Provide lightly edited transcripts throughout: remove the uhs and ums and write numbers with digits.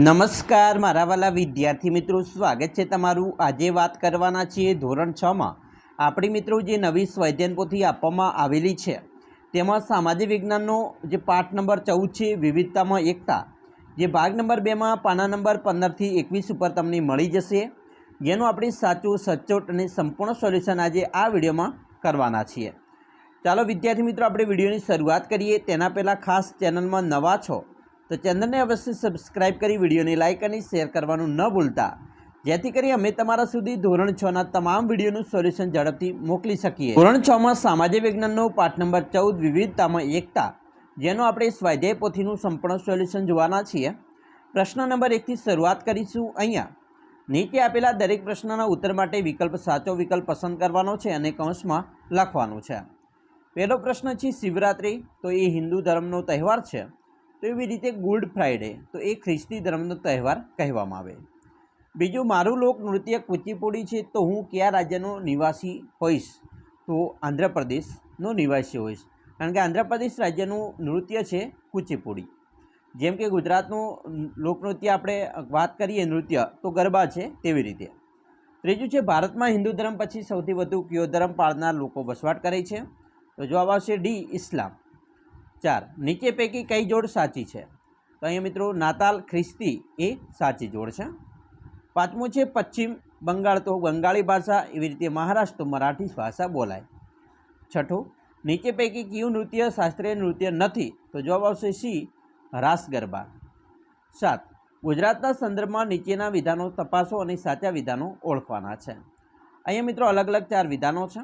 નમસ્કાર મારા વાલા વિદ્યાર્થી મિત્રો, સ્વાગત છે તમારું। આજે વાત કરવાના છીએ ધોરણ 6 માં આપણી મિત્રો જે નવી સ્વાધ્યાયન પોથી આપવામાં આવેલી છે તેમાં સામાજિક વિજ્ઞાનનો જે પાઠ નંબર 14 છે વિવિધતામાં એકતા, જે ભાગ નંબર 2 માં પાના નંબર 15 થી 21 ઉપર તમને મળી જશે, જેનું આપણે સાચું સચોટ અને સંપૂર્ણ સોલ્યુશન આજે આ વિડીયોમાં કરવાના છીએ। ચાલો વિદ્યાર્થી મિત્રો આપણે વિડીયોની શરૂઆત કરીએ। તેના પહેલાં ખાસ ચેનલમાં નવા છો તો ચેનલને અવશ્ય સબસ્ક્રાઇબ કરી વિડીયોને લાઇક અને શેર કરવાનું ન ભૂલતા, જેથી કરી અમે તમારા સુધી ધોરણ 6 ના તમામ વિડીયોનું સોલ્યુશન ઝડપથી મોકલી શકીએ। ધોરણ 6 માં સામાજિક વિજ્ઞાનનો પાઠ નંબર 14 વિવિધતામાં એકતા, જેનો આપણે સ્વાધ્યાય પોથીનું સંપૂર્ણ સોલ્યુશન જોવાના છીએ। પ્રશ્ન નંબર 1 થી શરૂઆત કરીશું। અહીંયા નીચે આપેલા દરેક પ્રશ્નના ઉત્તર માટે વિકલ્પ સાચો વિકલ્પ પસંદ કરવાનો છે અને કૌંસમાં લખવાનું છે। પહેલો પ્રશ્ન છે શિવરાત્રિ, તો એ હિન્દુ ધર્મનો તહેવાર છે, તો એવી રીતે ગુડ ફ્રાઈડે, તો એ ખ્રિસ્તી ધર્મનો તહેવાર કહેવામાં આવે। બીજું, મારું લોકનૃત્ય કુચીપુડી છે, તો હું કયા રાજ્યનો નિવાસી હોઈશ, તો આંધ્રપ્રદેશનો નિવાસી હોઈશ, કારણ કે આંધ્રપ્રદેશ રાજ્યનું નૃત્ય છે કુચીપુડી। જેમ કે ગુજરાતનું લોકનૃત્ય આપણે વાત કરીએ નૃત્ય તો ગરબા છે, તેવી રીતે। ત્રીજું છે ભારતમાં હિન્દુ ધર્મ પછી સૌથી વધુ કયો ધર્મ પાળનાર લોકો વસવાટ કરે છે, તો જવાબ આવશે ડી ઇસ્લામ। 4, નીચે પૈકી કઈ જોડ સાચી છે, તો અહીંયા મિત્રો નાતાલ ખ્રિસ્તી એ સાચી જોડ છે। પાંચમું છે પશ્ચિમ બંગાળ તો બંગાળી ભાષા, એવી રીતે મહારાષ્ટ્ર તો મરાઠી ભાષા બોલાય। છઠ્ઠું, નીચે પૈકી કયું નૃત્ય શાસ્ત્રીય નૃત્ય નથી, તો જવાબ આવશે સી રાસ ગરબા। 7, ગુજરાતના સંદર્ભમાં નીચેના વિધાનો તપાસો અને સાચા વિધાનો ઓળખવાના છે। અહીંયા મિત્રો અલગ અલગ 4 વિધાનો છે,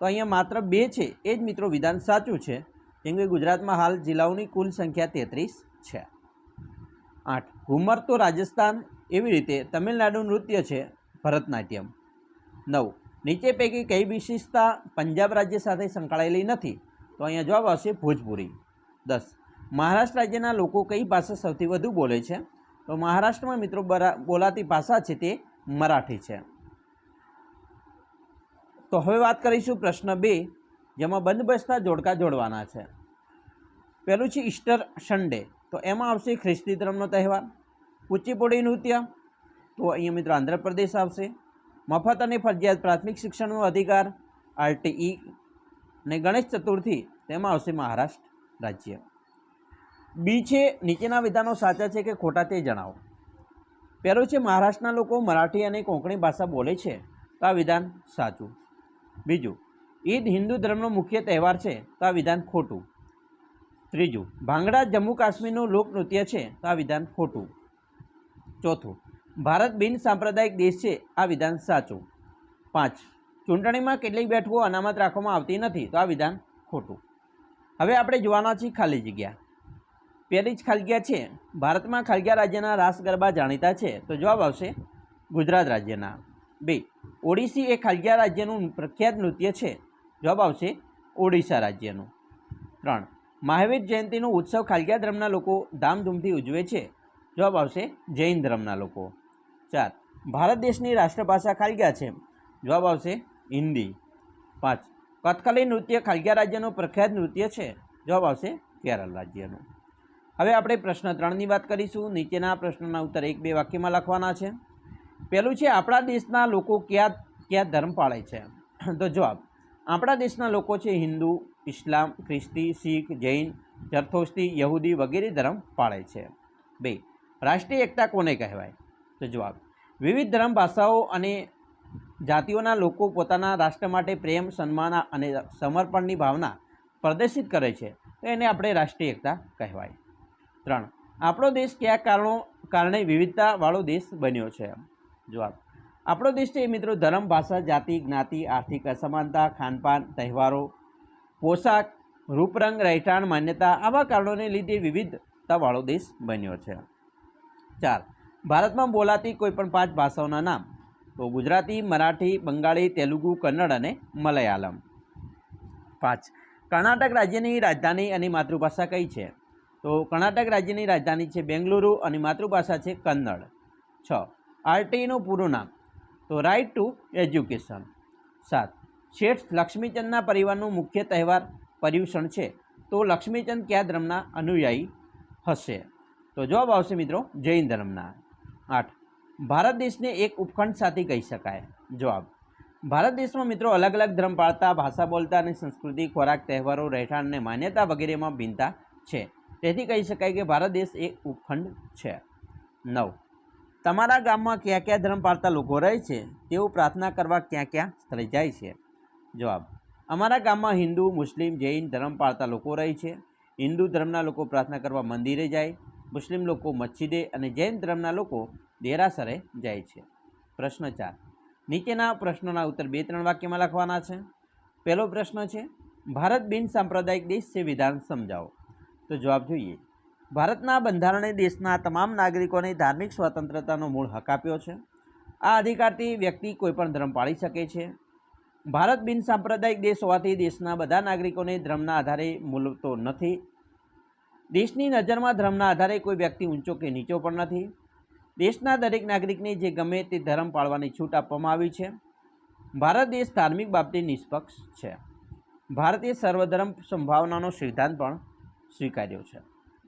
તો અહીંયા માત્ર 2 છે એ જ મિત્રો વિધાન સાચું છે, કેમ કે ગુજરાતમાં હાલ જિલ્લાઓની કુલ સંખ્યા 33 છે। 8, ઘુમર તો રાજસ્થાન, એવી રીતે તમિલનાડુ નૃત્ય છે ભરતનાટ્યમ। 9, નીચે પૈકી કઈ વિશેષતા પંજાબ રાજ્ય સાથે સંકળાયેલી નથી, તો અહીંયા જવાબ આવશે ભોજપુરી। 10, મહારાષ્ટ્ર રાજ્યના લોકો કઈ ભાષા સૌથી વધુ બોલે છે, તો મહારાષ્ટ્રમાં મિત્રો બોલાતી ભાષા છે તે મરાઠી છે। તો હવે વાત કરીશું પ્રશ્ન 2, જેમાં બંધબેસતા જોડકા જોડવાના છે। પહેલું છે ઈસ્ટર સન્ડે, તો એમાં આવશે ખ્રિસ્તી ધર્મનો તહેવાર। કુચીપુડી નૃત્ય, તો અહીંયા મિત્રો આંધ્રપ્રદેશ આવશે। મફત અને ફરજિયાત પ્રાથમિક શિક્ષણનો અધિકાર RTE, અને ગણેશ ચતુર્થી તેમાં આવશે મહારાષ્ટ્ર રાજ્ય। બી છે નીચેના વિધાનો સાચા છે કે ખોટા તે જણાવો। પહેલું છે મહારાષ્ટ્રના લોકો મરાઠી અને કોંકણી ભાષા બોલે છે, તો આ વિધાન સાચું। બીજું, ઈદ હિન્દુ ધર્મનો મુખ્ય તહેવાર છે, તો આ વિધાન ખોટું। ત્રીજું, ભાંગડા જમ્મુ કાશ્મીરનું લોકનૃત્ય છે, તો આ વિધાન ખોટું। ચોથું, ભારત બિન સાંપ્રદાયિક દેશ છે, આ વિધાન સાચું। 5, ચૂંટણીમાં કેટલીક બેઠકો અનામત રાખવામાં આવતી નથી, તો આ વિધાન ખોટું। હવે આપણે જોવાના છીએ ખાલી જગ્યા। પહેલી જ ખાલી જગ્યા છે, ભારતમાં ખાલગા રાજ્યના રાસ ગરબા જાણીતા છે, તો જવાબ આવશે ગુજરાત રાજ્યના। 2, ઓડિસી એ ખાલગા રાજ્યનું પ્રખ્યાત નૃત્ય છે, જવાબ આવશે ઓડિશા રાજ્યનું। 3, મહાવીર જયંતિનો ઉત્સવ ખાલગા ધર્મના લોકો ધામધૂમથી ઉજવે છે, જવાબ આવશે જૈન ધર્મના લોકો। 4, ભારત દેશની રાષ્ટ્રભાષા ખાલગા છે, જવાબ આવશે હિન્દી। 5, કથકલી નૃત્ય ખાલગા રાજ્યનું પ્રખ્યાત નૃત્ય છે, જવાબ આવશે કેરળ રાજ્યનું। હવે આપણે પ્રશ્ન 3ની વાત કરીશું। નીચેના પ્રશ્નના ઉત્તર 1-2 વાક્યમાં લખવાના છે। પહેલું છે આપણા દેશના લોકો કયા ધર્મ પાળે છે, તો જવાબ આપણા દેશના લોકો છે હિન્દુ, ઇસ્લામ, ખ્રિસ્તી, શીખ, જૈન, જરથોસ્તી, યહૂદી વગેરે ધર્મ પાળે છે। 2, રાષ્ટ્રીય એકતા કોને કહેવાય, તો જવાબ વિવિધ ધર્મ, ભાષાઓ અને જાતિઓના લોકો પોતાના રાષ્ટ્ર માટે પ્રેમ, સન્માન અને સમર્પણની ભાવના પ્રદર્શિત કરે છે, તો એને આપણે રાષ્ટ્રીય એકતા કહેવાય। 3, આપણો દેશ કયા કારણે વિવિધતાવાળો દેશ બન્યો છે, જવાબ આપણો દેશ છે મિત્રો ધર્મ, ભાષા, જાતિ, જ્ઞાતિ, આર્થિક અસમાનતા, ખાનપાન, તહેવારો, પોશાક, રૂપરંગ, રહેઠાણ, માન્યતા, આવા કારણોને લીધે વિવિધતાવાળો દેશ બન્યો છે। 4, ભારતમાં બોલાતી કોઈપણ 5 ભાષાઓના નામ, તો ગુજરાતી, મરાઠી, બંગાળી, તેલુગુ, કન્નડ અને મલયાલમ। 5, કર્ણાટક રાજ્યની રાજધાની અને માતૃભાષા કઈ છે, તો કર્ણાટક રાજ્યની રાજધાની છે બેંગલુરુ અને માતૃભાષા છે કન્નડ। 6, RTEનું પૂરું નામ, તો રાઇટ ટુ એજ્યુકેશન। 7, શેઠ લક્ષ્મીચંદના પરિવારનું મુખ્ય તહેવાર પર્યુષણ છે, તો લક્ષ્મીચંદ કયા ધર્મના અનુયાયી હશે, તો જવાબ આવશે મિત્રો જૈન ધર્મના. 8. ભારત દેશને એક ઉપખંડ સાથે કહી શકાય. જવાબ, ભારત દેશમાં મિત્રો અલગ અલગ ધર્મ પાળતા, ભાષા બોલતા અને સંસ્કૃતિ, ખોરાક, તહેવારો, રહેઠાણ અને માન્યતા વગેરેમાં ભિન્નતા છે. તેથી કહી શકાય કે ભારત દેશ એક ઉપખંડ છે. 9. તમારા ગામમાં કયા કયા ધર્મ પાળતા લોકો રહે છે? તેઓ પ્રાર્થના કરવા ક્યાં ક્યાં સ્થળે જાય છે? જવાબ, અમારા ગામમાં હિન્દુ, મુસ્લિમ, જૈન ધર્મ પાળતા લોકો રહે છે. હિન્દુ ધર્મના લોકો પ્રાર્થના કરવા મંદિરે જાય, મુસ્લિમ લોકો મસ્જિદે અને જૈન ધર્મના લોકો દેરાસરે જાય છે. પ્રશ્ન 4. નીચેના પ્રશ્નોના ઉત્તર 2-3 વાક્યમાં લખવાના છે. પહેલો પ્રશ્ન છે, ભારત બિન સાંપ્રદાયિક દેશ છે, વિધાન સમજાવો. તો જવાબ જોઈએ. ભારતના બંધારણે દેશના તમામ નાગરિકોને ધાર્મિક સ્વતંત્રતાનો મૂળ હક આપ્યો છે. આ અધિકારથી વ્યક્તિ કોઈપણ ધર્મ પાળી શકે છે. ભારત બિન સાંપ્રદાયિક દેશ હોવાથી દેશના બધા નાગરિકોને ધર્મના આધારે મૂલતો નથી. દેશની નજરમાં ધર્મના આધારે કોઈ વ્યક્તિ ઊંચો કે નીચો પણ નથી. દેશના દરેક નાગરિકને જે ગમે તે ધર્મ પાળવાની છૂટ આપવામાં આવી છે. ભારત દેશ ધાર્મિક બાબતે નિષ્પક્ષ છે. ભારતે સર્વધર્મ સંભાવનાનો સિદ્ધાંત પણ સ્વીકાર્યો છે.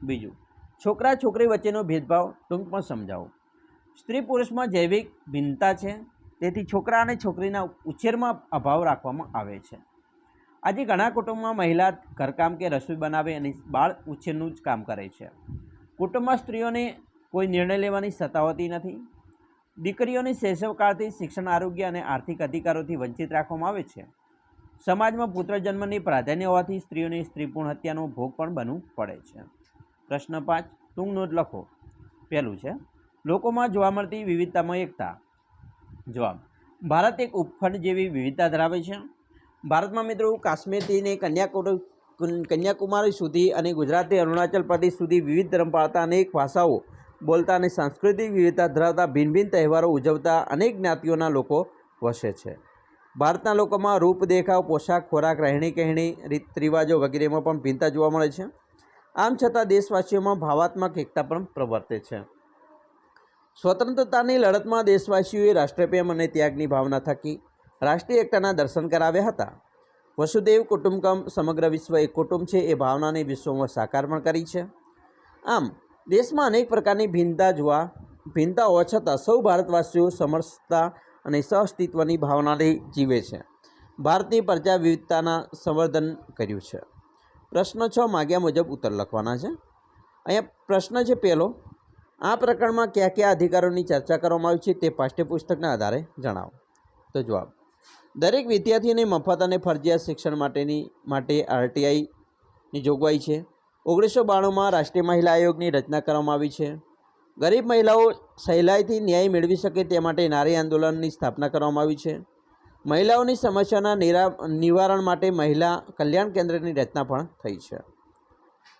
બીજું, છોકરા છોકરી વચ્ચેનો ભેદભાવ ટૂંકમાં સમજાવો. સ્ત્રી પુરુષમાં જૈવિક ભિન્નતા છે, તેથી છોકરા અને છોકરીના ઉછેરમાં અભાવ રાખવામાં આવે છે. આજે ઘણા કુટુંબમાં મહિલા ઘરકામ કે રસોઈ બનાવે અને બાળ ઉછેરનું જ કામ કરે છે. કુટુંબમાં સ્ત્રીઓને કોઈ નિર્ણય લેવાની સત્તા હોતી નથી. દીકરીઓની શૈશવકાળથી શિક્ષણ, આરોગ્ય અને આર્થિક અધિકારોથી વંચિત રાખવામાં આવે છે. સમાજમાં પુત્ર જન્મની પ્રાધાન્ય હોવાથી સ્ત્રીઓને સ્ત્રીભ્રૂણ હત્યાનો ભોગ પણ બનવું પડે છે. પ્રશ્ન 5, ટૂંક નોંધ લખો. પહેલું છે, લોકોમાં જોવા મળતી વિવિધતામાં એકતા. જવાબ, ભારત એક ઉપખંડ જેવી વિવિધતા ધરાવે છે. ભારતમાં મિત્રો કાશ્મીરથી ને કન્યાકુમારી સુધી અને ગુજરાતથી અરુણાચલ પ્રદેશ સુધી વિવિધ ધર્મ પાળતા, અનેક ભાષાઓ બોલતા અને સાંસ્કૃતિક વિવિધતા ધરાવતા, ભિન્ન ભિન્ન તહેવારો ઉજવતા અનેક જ્ઞાતિઓના લોકો વસે છે. ભારતના લોકોમાં રૂપ, દેખાવ, પોશાક, ખોરાક, રહેણી કહેણી, રીત રિવાજો વગેરેમાં પણ ભિન્નતા જોવા મળે છે. આમ છતાં દેશવાસીઓમાં ભાવાત્મક એકતા પણ પ્રવર્તે છે. સ્વતંત્રતાની લડતમાં દેશવાસીઓએ રાષ્ટ્રપ્રેમ અને ત્યાગની ભાવના થકી રાષ્ટ્રીય એકતાના દર્શન કરાવ્યા હતા. વસુદેવ કુટુંબકમ, સમગ્ર વિશ્વ એક કુટુંબ છે, એ ભાવનાને વિશ્વમાં સાકાર પણ કરી છે. આમ દેશમાં અનેક પ્રકારની ભિન્નતા હોવા છતાં સૌ ભારતવાસીઓ સમરસતા અને સહઅસ્તિત્વની ભાવનાથી જીવે છે. ભારતની પ્રજા વિવિધતાના સંવર્ધન કર્યું છે. પ્રશ્ન 6 માગ્યા મુજબ ઉત્તર લખવાના છે. અહીંયા પ્રશ્ન છે પહેલો, આ પ્રકરણમાં કયા કયા અધિકારોની ચર્ચા કરવામાં આવી છે તે પાઠ્યપુસ્તકના આધારે જણાવો. તો જવાબ, દરેક વિદ્યાર્થીને મફત અને ફરજિયાત શિક્ષણ માટે RTIની જોગવાઈ છે. 1992માં રાષ્ટ્રીય મહિલા આયોગની રચના કરવામાં આવી છે. ગરીબ મહિલાઓ સહેલાઈથી ન્યાય મેળવી શકે તે માટે નારી આંદોલનની સ્થાપના કરવામાં આવી છે. મહિલાઓની સમસ્યાના નિવારણ માટે મહિલા કલ્યાણ કેન્દ્રની રચના પણ થઈ છે.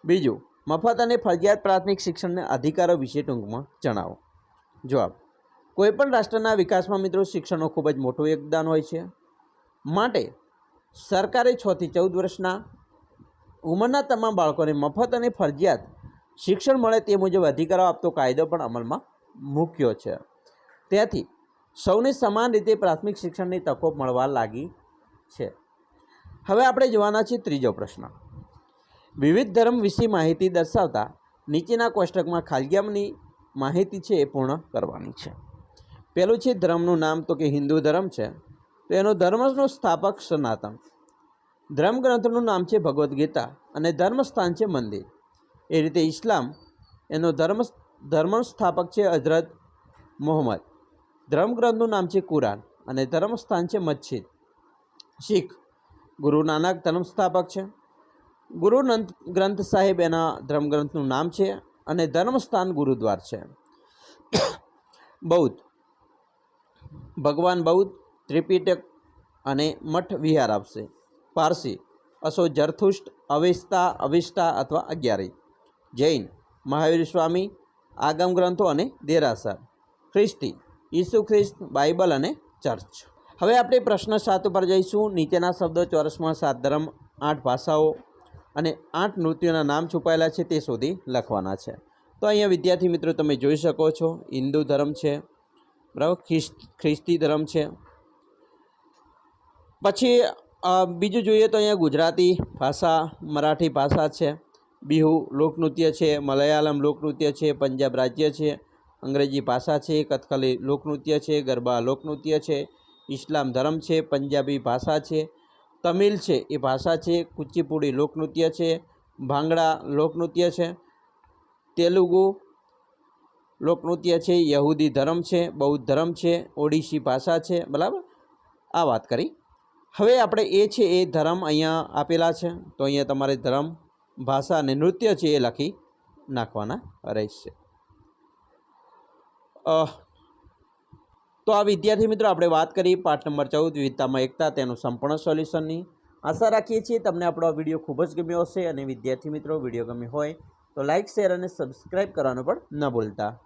બીજું, મફત અને ફરજિયાત પ્રાથમિક શિક્ષણના અધિકારો વિશે ટૂંકમાં જણાવો. જવાબ, કોઈપણ રાષ્ટ્રના વિકાસમાં મિત્રો શિક્ષણનો ખૂબ જ મોટું યોગદાન હોય છે. માટે સરકારે 6 થી 14 વર્ષના ઉંમરના તમામ બાળકોને મફત અને ફરજિયાત શિક્ષણ મળે તે મુજબ અધિકારો આપતો કાયદો પણ અમલમાં મૂક્યો છે. ત્યાંથી સૌને સમાન રીતે પ્રાથમિક શિક્ષણની તકો મળવા લાગી છે. હવે આપણે જોવાના છીએ ત્રીજો પ્રશ્ન. વિવિધ ધર્મ વિશે માહિતી દર્શાવતા નીચેના કોષ્ટકમાં ખાલીની માહિતી છે એ પૂર્ણ કરવાની છે. પહેલું છે ધર્મનું નામ, તો કે હિન્દુ ધર્મ છે, તો એનો ધર્મનો સ્થાપક સનાતન. ધર્મગ્રંથનું નામ છે ભગવદ્ ગીતા અને ધર્મસ્થાન છે મંદિર. એ રીતે ઇસ્લામ, એનો ધર્મ સ્થાપક છે હજરત મોહમ્મદ. ધર્મગ્રંથનું નામ છે કુરાન અને ધર્મસ્થાન છે મસ્જિદ. શીખ, ગુરુ નાનક ધર્મ સ્થાપક છે. ગુરુ ગ્રંથ સાહેબ એના ધર્મગ્રંથનું નામ છે અને ધર્મસ્થાન ગુરુદ્વાર છે. બૌદ્ધ, ભગવાન બૌદ્ધ, ત્રિપિટક અને મઠ વિહાર આપશે. પારસી, અશો ઝરથુષ્ટ, અવિષ્ટા અથવા અગિયારી. જૈન, મહાવીર સ્વામી, આગમ ગ્રંથો અને દેરાસર. ખ્રિસ્તી, ઈસુ ખ્રિસ્ત, બાઇબલ અને ચર્ચ. હવે આપણે પ્રશ્ન 7 ઉપર જઈશું. નીચેના શબ્દો ચોરસમાં 7 ધર્મ, 8 ભાષાઓ અને 8 નૃત્યોના નામ છુપાયેલા છે તે શોધી લખવાના છે. તો અહીંયા વિદ્યાર્થી મિત્રો તમે જોઈ શકો છો, હિન્દુ ધર્મ છે, બરાબર, ખ્રિસ્તી ધર્મ છે. પછી બીજું જોઈએ તો અહીંયા ગુજરાતી ભાષા, મરાઠી ભાષા છે, બિહુ લોકનૃત્ય છે, મલયાલમ લોકનૃત્ય છે, પંજાબ રાજ્ય છે, અંગ્રેજી ભાષા છે, કથકલી લોકનૃત્ય છે, ગરબા લોકનૃત્ય છે, ઇસ્લામ ધર્મ છે, પંજાબી ભાષા છે, તમિલ છે એ ભાષા છે, કુચીપુડી લોકનૃત્ય છે, ભાંગડા લોકનૃત્ય છે, તેલુગુ લોકનૃત્ય છે, યહૂદી ધર્મ છે, બૌદ્ધ ધર્મ છે, ઓડિશી ભાષા છે, બરાબર. આ વાત કરી. હવે આપણે એ છે એ ધર્મ અહીંયા આપેલા છે, તો અહીંયા તમારે ધર્મ, ભાષા અને નૃત્ય છે એ લખી નાખવાના રહેશે. તો આ વિદ્યાર્થી મિત્રો આપણે વાત કરી પાઠ નંબર 14 વિવિધતામાં એકતા, તેનું સંપૂર્ણ સોલ્યુશનની. આશા રાખીએ છીએ તમને આપણો આ વિડીયો ખૂબ જ ગમ્યો હશે, અને વિદ્યાર્થી મિત્રો વિડીયો ગમ્યો હોય તો લાઇક, શેર અને સબસ્ક્રાઈબ કરવાનું પણ ન ભૂલતા.